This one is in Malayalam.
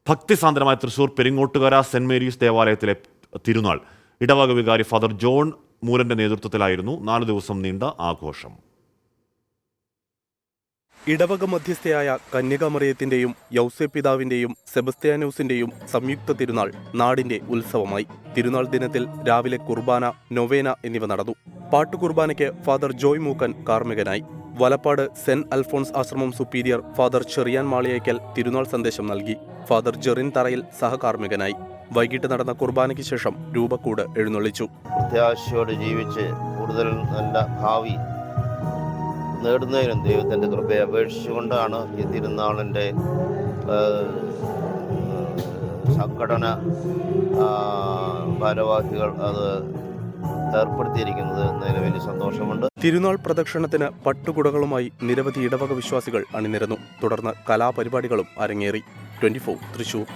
ഭക്തിസാന്ദ്രമായ തൃശൂർ പെരിങ്ങോട്ടുകര സെന്റ് മേരീസ് ദേവാലയത്തിലെ തിരുനാൾ ഇടവക വികാരി ഫാദർ ജോൺ മൂലന്റെ നേതൃത്വത്തിലായിരുന്നു 4 ദിവസം നീണ്ട ആഘോഷം. ഇടവക മധ്യസ്ഥയായ കന്യകാമറിയത്തിന്റെയും യൗസേപ്പിതാവിന്റെയും സെബസ്ത്യാനോസിന്റെയും സംയുക്ത തിരുനാൾ നാടിന്റെ ഉത്സവമായി. തിരുനാൾ ദിനത്തിൽ രാവിലെ കുർബാന, നൊവേന എന്നിവ നടന്നു. പാട്ടുകുർബാനയ്ക്ക് ഫാദർ ജോയ് മൂക്കൻ കാർമ്മികനായി. വലപ്പാട് സെന്റ് അൽഫോൺസ് ആശ്രമം സുപ്പീരിയർ ഫാദർ ചെറിയാൻ മാളിയേക്കൽ തിരുനാൾ സന്ദേശം നൽകി. ഫാദർ ജെറിൻ തറയിൽ സഹകാർമ്മികനായി. വൈകിട്ട് നടന്ന കുർബാനയ്ക്ക് ശേഷം രൂപക്കൂട് എഴുന്നള്ളിച്ചു. പ്രത്യാശയോടെ ജീവിച്ച് കൂടുതൽ നല്ല ഭാവി നേടുന്നതിനും ദൈവത്തിൻ്റെ കൃപയെ അപേക്ഷിച്ചുകൊണ്ടാണ് ഈ തിരുനാളിൻ്റെ സംഘടന ഭാരവാഹികൾ അത് ഏർപ്പെടുത്തിയിരിക്കുന്നത് എന്നതിന് വലിയ സന്തോഷമുണ്ട്. തിരുനാൾ പ്രദക്ഷിണത്തിന് പട്ടുകുടകളുമായി നിരവധി ഇടവക വിശ്വാസികൾ അണിനിരന്നു. തുടർന്ന് കലാപരിപാടികളും അരങ്ങേറി. 24 തൃശൂർ.